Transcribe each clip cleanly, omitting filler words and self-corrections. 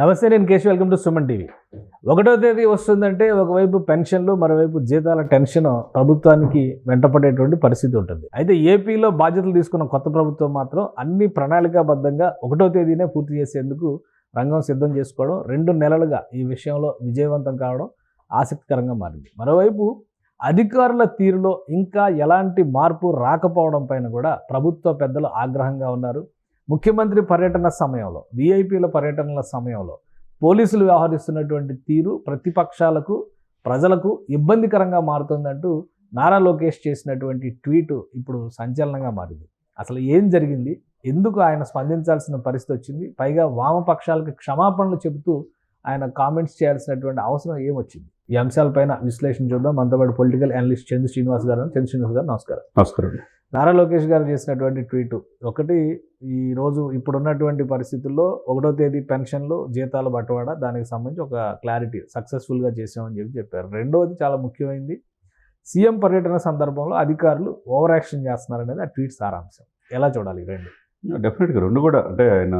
నమస్తే, నేను Keshav. Welcome to Suman TV. 1వ తేదీ వస్తుందంటే ఒకవైపు పెన్షన్లు, మరోవైపు జీతాల టెన్షన్ ప్రభుత్వానికి వెంటపడేటువంటి పరిస్థితి ఉంటుంది. అయితే ఏపీలో బాధ్యతలు తీసుకున్న కొత్త ప్రభుత్వం మాత్రం అన్ని ప్రణాళికాబద్ధంగా 1వ తేదీనే పూర్తి చేసేందుకు రంగం సిద్ధం చేసుకోవడం, 2 నెలలుగా ఈ విషయంలో విజయవంతం కావడం ఆసక్తికరంగా మారింది. మరోవైపు అధికారుల తీరులో ఇంకా ఎలాంటి మార్పు రాకపోవడం పైన కూడా ప్రభుత్వ పెద్దలు ఆగ్రహంగా ఉన్నారు. ముఖ్యమంత్రి పర్యటన సమయంలో, వీఐపీల పర్యటనల సమయంలో పోలీసులు వ్యవహరిస్తున్నటువంటి తీరు ప్రతిపక్షాలకు, ప్రజలకు ఇబ్బందికరంగా మారుతుందంటూ నారా లోకేష్ చేసినటువంటి ట్వీట్ ఇప్పుడు సంచలనంగా మారింది. అసలు ఏం జరిగింది, ఎందుకు ఆయన స్పందించాల్సిన పరిస్థితి వచ్చింది, పైగా వామపక్షాలకు క్షమాపణలు చెబుతూ ఆయన కామెంట్స్ చేయాల్సినటువంటి అవసరం ఏమొచ్చింది? ఈ అంశాలపైన విశ్లేషణ చూద్దాం. మనతో పాటు పొలిటికల్ అనలిస్ట్ చంద్ర శ్రీనివాస్ గారు. నమస్కారం. నమస్కారం. నారా లోకేష్ గారు చేసినటువంటి ట్వీట్ ఒకటి, ఈరోజు ఇప్పుడున్నటువంటి పరిస్థితుల్లో 1వ తేదీ పెన్షన్లు, జీతాల బట్వాడ, దానికి సంబంధించి ఒక క్లారిటీ సక్సెస్ఫుల్గా చేసామని చెప్పారు. రెండవది చాలా ముఖ్యమైనది, సీఎం పర్యటన సందర్భంలో అధికారులు ఓవర్ యాక్షన్ చేస్తున్నారనేది ఆ ట్వీట్ సారాంశం. ఎలా చూడాలి రెండు? డెఫినెట్గా రెండు కూడా. అంటే ఆయన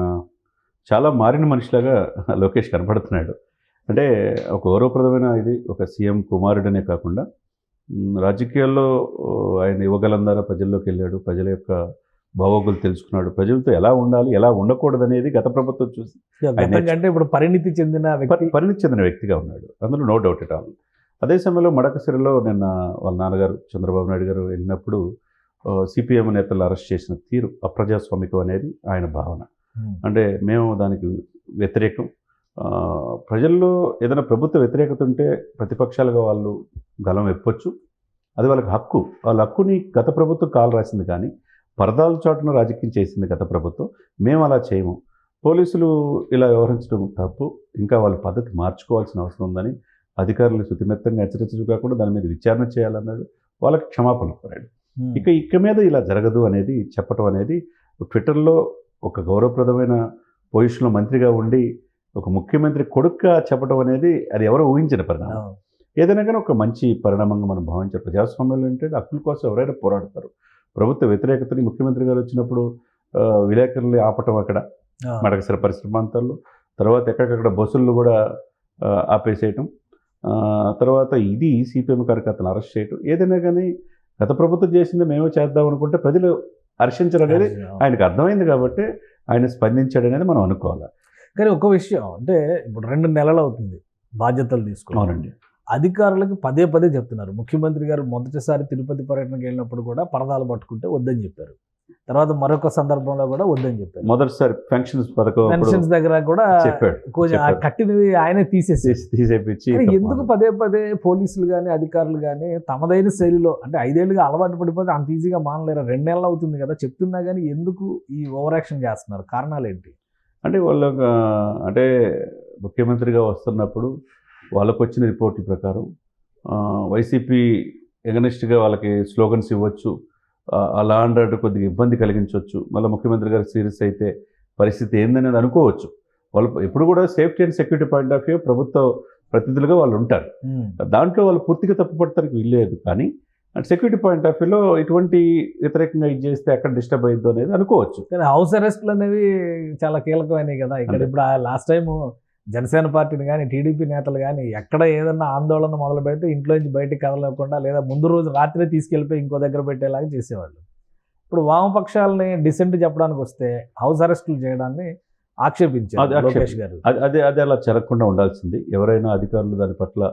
చాలా మారిన మనిషిలాగా లోకేష్ కనపడుతున్నాడు. అంటే ఒక గౌరవప్రదమైన ఇది, ఒక సీఎం కుమారుడనే కాకుండా రాజకీయాల్లో ఆయన యువగలందారా ప్రజల్లోకి వెళ్ళాడు, ప్రజల యొక్క భావోగులు తెలుసుకున్నాడు, ప్రజలతో ఎలా ఉండాలి, ఎలా ఉండకూడదు అనేది గత ప్రభుత్వం చూసి అంటే ఇప్పుడు పరిణితి చెందిన వ్యక్తిగా ఉన్నాడు. అందులో నో డౌట్ ఎట్ ఆల్. అదే సమయంలో మడకసిరలో నిన్న వాళ్ళ నాన్నగారు చంద్రబాబు నాయుడు గారు వెళ్ళినప్పుడు సిపిఎం నేతలు అరెస్ట్ చేసిన తీరు అప్రజాస్వామికం అనేది ఆయన భావన. అంటే మేము దానికి వ్యతిరేకం. ప్రజల్లో ఏదైనా ప్రభుత్వ వ్యతిరేకత ఉంటే ప్రతిపక్షాలుగా వాళ్ళు గలం ఎప్పొచ్చు, అది వాళ్ళకి హక్కు. వాళ్ళ హక్కుని గత ప్రభుత్వం కాలు రాసింది, కానీ పరదాల చాటున రాజకీయం చేసింది గత ప్రభుత్వం. మేము అలా చేయము. పోలీసులు ఇలా వ్యవహరించడం తప్పు, ఇంకా వాళ్ళ పద్ధతి మార్చుకోవాల్సిన అవసరం ఉందని అధికారులు శుతిమెత్తంగా హెచ్చరించడం కాకుండా దాని మీద విచారణ చేయాలన్నాడు. వాళ్ళకి క్షమాపణ కోరాడు. ఇక మీద ఇలా జరగదు అనేది చెప్పడం అనేది ట్విట్టర్లో ఒక గౌరవప్రదమైన పొజిషన్లో మంత్రిగా ఉండి ఒక ముఖ్యమంత్రి కొడుకుగా చెప్పడం అనేది అది ఎవరో ఊహించిన పరిణామం. ఏదైనా కానీ ఒక మంచి పరిణామంగా మనం భావించారు. ప్రజాస్వామ్యంలో ఏంటంటే హక్కుల కోసం ఎవరైనా పోరాడతారు. ప్రభుత్వ వ్యతిరేకతని ముఖ్యమంత్రి గారు వచ్చినప్పుడు విలేకరులు ఆపటం అక్కడ మడకసిర పరిసర ప్రాంతాల్లో, తర్వాత ఎక్కడికక్కడ బస్సులను కూడా ఆపేసేయటం, తర్వాత ఇది సిపిఎం కార్యకర్తలను అరెస్ట్ చేయటం. ఏదైనా కానీ గత ప్రభుత్వం చేసింది మేము చేద్దాం అనుకుంటే ప్రజలు హర్షించడం అనేది ఆయనకు అర్థమైంది కాబట్టి ఆయన స్పందించాడు అనేది మనం అనుకోవాలి. కానీ ఒక విషయం అంటే, ఇప్పుడు 2 నెలలు అవుతుంది బాధ్యతలు తీసుకుని. అవునండి. అధికారులకు పదే పదే చెప్తున్నారు. ముఖ్యమంత్రి గారు మొదటిసారి తిరుపతి పర్యటనకి వెళ్ళినప్పుడు కూడా పరదాలు పట్టుకుంటే వద్దని చెప్పారు. తర్వాత మరొక సందర్భంలో కూడా వద్దని చెప్పారు. మొదటిసారి పెన్షన్స్ దగ్గర కూడా చెప్పాడు. కట్టినవి ఆయనే తీసేపించి ఎందుకు పదే పదే పోలీసులు కానీ అధికారులు కానీ తమదైన శైలిలో, అంటే 5 ఏళ్ళుగా అలవాటు పడిపోతే అంత ఈజీగా మానలేరు. 2 నెలలు అవుతుంది కదా చెప్తున్నా కానీ ఎందుకు ఈ ఓవర్ యాక్షన్ చేస్తున్నారు? కారణాలు ఏంటి? అంటే వాళ్ళు అంటే ముఖ్యమంత్రిగా వస్తున్నప్పుడు వాళ్ళకు వచ్చిన రిపోర్ట్ ప్రకారం వైసీపీ ఎగనిస్ట్గా వాళ్ళకి స్లోగన్స్ ఇవ్వచ్చు, అలా అంటే కొద్దిగా ఇబ్బంది కలిగించవచ్చు. మళ్ళీ ముఖ్యమంత్రి గారు సీరియస్ అయితే పరిస్థితి ఏందనేది అనుకోవచ్చు. వాళ్ళు ఎప్పుడు కూడా safety and security point of view ప్రభుత్వ ప్రతినిధులుగా వాళ్ళు ఉంటారు. దాంట్లో వాళ్ళు పూర్తిగా తప్పుపడతానికి వీల్లేదు. కానీ అండ్ సెక్యూరిటీ పాయింట్ ఆఫ్ వ్యూలో ఇటువంటి వ్యతిరేకంగా ఇది చేస్తే ఎక్కడ డిస్టర్బ్ అయ్యిద్దో అనేది అనుకోవచ్చు. కానీ హౌస్ అరెస్ట్లు అనేవి చాలా కీలకమైనవి కదా ఇక్కడ. ఇప్పుడు లాస్ట్ టైం జనసేన పార్టీని కానీ టీడీపీ నేతలు కానీ ఎక్కడ ఏదన్నా ఆందోళన మొదలు పెడితే ఇంట్లో నుంచి బయటకు కదలకుండా, లేదా ముందు రోజు రాత్రే తీసుకెళ్ళిపోయి ఇంకో దగ్గర పెట్టేలాగా చేసేవాళ్ళు. ఇప్పుడు వామపక్షాలని డిసెంట్ చెప్పడానికి వస్తే హౌస్ అరెస్టులు చేయడాన్ని ఆక్షేపించారు లోకేష్ గారు. అది అలా జరగకుండా ఉండాల్సింది. ఎవరైనా అధికారులు దాని పట్ల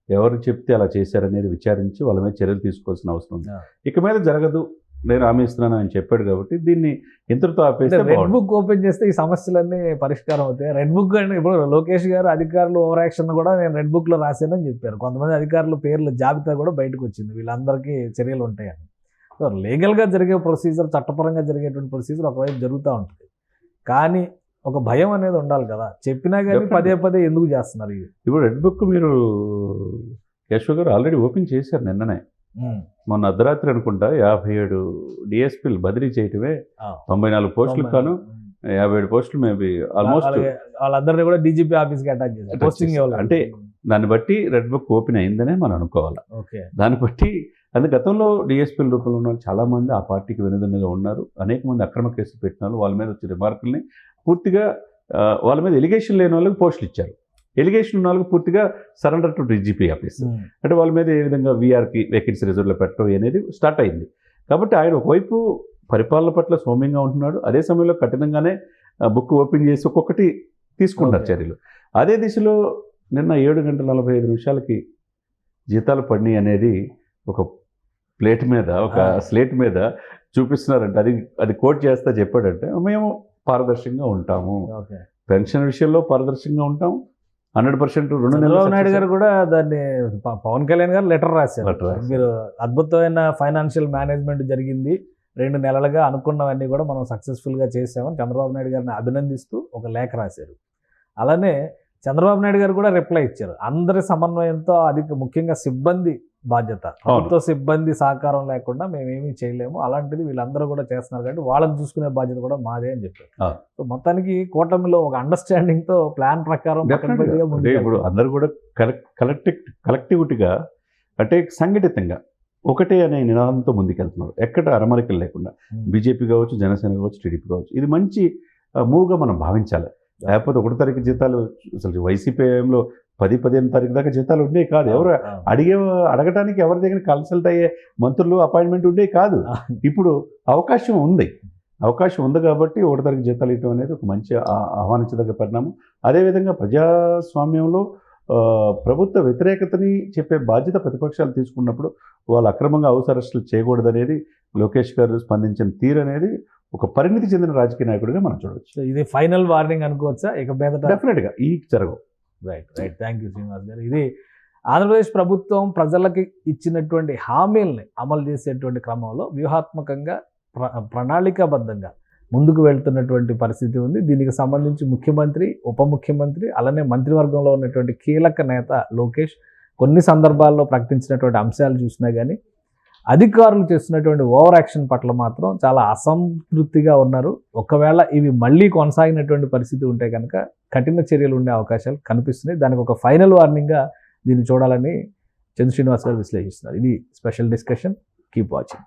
ఎవరు చెప్తే అలా చేశారనేది విచారించి వాళ్ళ మీద చర్యలు తీసుకోవాల్సిన అవసరం ఉంది. ఇక మీద జరగదు, నేను హామీ ఇస్తున్నాను అని చెప్పాడు కాబట్టి దీన్ని ఇంతటితో ఆపేస్తే, రెడ్ బుక్ ఓపెన్ చేస్తే ఈ సమస్యలన్నీ పరిష్కారం అవుతాయి. రెడ్ బుక్ అంటే ఇప్పుడు లోకేష్ గారు అధికారులు ఓవర్ యాక్షన్ కూడా నేను రెడ్ బుక్లో రాశానని చెప్పారు. కొంతమంది అధికారుల పేర్ల జాబితా కూడా బయటకు వచ్చింది, వీళ్ళందరికీ చర్యలు ఉంటాయని. సో లీగల్గా జరిగే ప్రొసీజర్, చట్టపరంగా జరిగేటువంటి ప్రొసీజర్ ఒకవైపు జరుగుతూ ఉంటుంది. కానీ ఒక భయం అనేది ఉండాలి కదా. చెప్పినా కానీ పదే పదే ఎందుకు చేస్తున్నారు? ఇప్పుడు రెడ్ బుక్ మీరు కేశవ్ గారు ఆల్రెడీ ఓపెన్ చేశారు నిన్ననే. మొన్న అర్ధరాత్రి అనుకుంటా 57 డిఎస్పీలు బదిలీ చేయటమే, 94 పోస్టులు కాను 57 పోస్టులు మేబీ ఆల్మోస్ట్ వాళ్ళందరినీ కూడా డీజీపీ ఆఫీస్కి అటాచ్ చేశారు పోస్టింగ్. అంటే దాన్ని బట్టి రెడ్ బుక్ ఓపెన్ అయిందనే మనం అనుకోవాలి. దాన్ని బట్టి అందుకే గతంలో డిఎస్పీల రూపంలో ఉన్న చాలామంది ఆ పార్టీకి వెనుదన్నుగా ఉన్నారు. అనేక మంది అక్రమ కేసులు పెట్టిన వాళ్ళ మీద వచ్చే రిమార్కుల్ని పూర్తిగా వాళ్ళ మీద ఎలిగేషన్ లేని వాళ్ళకి పోస్టులు ఇచ్చారు. ఎలిగేషన్ ఉన్న వాళ్ళకి పూర్తిగా సరెండర్ టు డీజీపీ ఆఫీస్. అంటే వాళ్ళ మీద ఏ విధంగా వీఆర్కి వేకెన్సీ రిజర్వ్లో పెట్టడం అనేది స్టార్ట్ అయింది. కాబట్టి ఆయన ఒకవైపు పరిపాలన పట్ల సౌమ్యంగా ఉంటున్నాడు, అదే సమయంలో కఠినంగానే బుక్ ఓపెన్ చేసి ఒక్కొక్కటి తీసుకుంటారు చర్యలు. అదే దిశలో నిన్న 7:45 జీతాలు పడినాయి అనేది ఒక ప్లేట్ మీద, ఒక స్లేట్ మీద చూపిస్తున్నారంటే అది కోట్ చేస్తా చెప్పాడంటే మేము పారదర్శకంగా ఉంటాము, పెన్షన్ విషయంలో పారదర్శకంగా ఉంటాం, 100% 2 నెలలు. చంద్రబాబు నాయుడు గారు కూడా దాన్ని పవన్ కళ్యాణ్ గారు లెటర్ రాశారు. మీరు అద్భుతమైన ఫైనాన్షియల్ మేనేజ్మెంట్ జరిగింది, 2 నెలలుగా అనుకున్నవన్నీ కూడా మనం సక్సెస్ఫుల్గా చేసామని చంద్రబాబు నాయుడు గారిని అభినందిస్తూ ఒక లేఖ రాశారు. అలానే చంద్రబాబు నాయుడు గారు కూడా రిప్లై ఇచ్చారు. అందరి సమన్వయంతో, అది ముఖ్యంగా సిబ్బంది బాధ్యత, ప్రభుత్వ సిబ్బంది సహకారం లేకుండా మేమేమీ చేయలేము, అలాంటిది వీళ్ళందరూ కూడా చేస్తున్నారు కాబట్టి వాళ్ళని చూసుకునే బాధ్యత కూడా మాదే అని చెప్పారు. సో మొత్తానికి కూటమిలో ఒక అండర్స్టాండింగ్తో ప్లాన్ ప్రకారం ఇప్పుడు అందరూ కూడా కలెక్టివిటీగా, అంటే సంఘటితంగా ఒకటే అనే నినాదంతో ముందుకెళ్తున్నారు, ఎక్కడ అరమరికలు లేకుండా. బీజేపీ కావచ్చు, జనసేన కావచ్చు, టీడీపీ కావచ్చు, ఇది మంచి మూవ్గా మనం భావించాలి. లేకపోతే 1 తారీఖు జీతాలు, అసలు వైసీపీ లో 10-15 తారీఖు దాకా జీతాలు ఉండేవి కాదు. ఎవరు అడగటానికి ఎవరి దగ్గర కన్సల్ట్ అయ్యే మంత్రులు అపాయింట్మెంట్ ఉండేవి కాదు. ఇప్పుడు అవకాశం ఉంది కాబట్టి 1 తారీఖు జీతాలు ఇవ్వడం అనేది ఒక మంచి ఆహ్వానించదగ్గ పరిణామం. అదేవిధంగా ప్రజాస్వామ్యంలో ప్రభుత్వ వ్యతిరేకతని చెప్పే బాధ్యత ప్రతిపక్షాలు తీసుకున్నప్పుడు వాళ్ళు అక్రమంగా హౌస్ అరెస్టులు చేయకూడదనేది లోకేష్ గారు స్పందించిన తీరు అనేది ఒక పరిణితి చెందిన రాజకీయ నాయకుడిగా మనం చూడవచ్చు. ఇది ఫైనల్ వార్నింగ్ అనుకోవచ్చా? ఇక మీద డెఫినెట్గా ఈ జరగవు. రైట్. థ్యాంక్ యూ శ్రీనివాస్ గారు. ఇది ఆంధ్రప్రదేశ్ ప్రభుత్వం ప్రజలకి ఇచ్చినటువంటి హామీల్ని అమలు చేసేటువంటి క్రమంలో వ్యూహాత్మకంగా ప్రణాళికాబద్ధంగా ముందుకు వెళ్తున్నటువంటి పరిస్థితి ఉంది. దీనికి సంబంధించి ముఖ్యమంత్రి, ఉప ముఖ్యమంత్రి, అలానే మంత్రివర్గంలో ఉన్నటువంటి కీలక నేత లోకేష్ కొన్ని సందర్భాల్లో ప్రకటించినటువంటి అంశాలు చూసినా కానీ అధికారులు చేస్తున్నటువంటి ఓవర్ యాక్షన్ పట్ల మాత్రం చాలా అసంతృప్తిగా ఉన్నారు. ఒకవేళ ఇవి మళ్ళీ కొనసాగినటువంటి పరిస్థితి ఉంటే కనుక కఠిన చర్యలు ఉండే అవకాశాలు కనిపిస్తున్నాయి. దానికి ఒక ఫైనల్ వార్నింగ్గా దీన్ని చూడాలని చంద్ర శ్రీనివాస్ గారు విశ్లేషిస్తున్నారు. ఇది స్పెషల్ డిస్కషన్. Keep watching.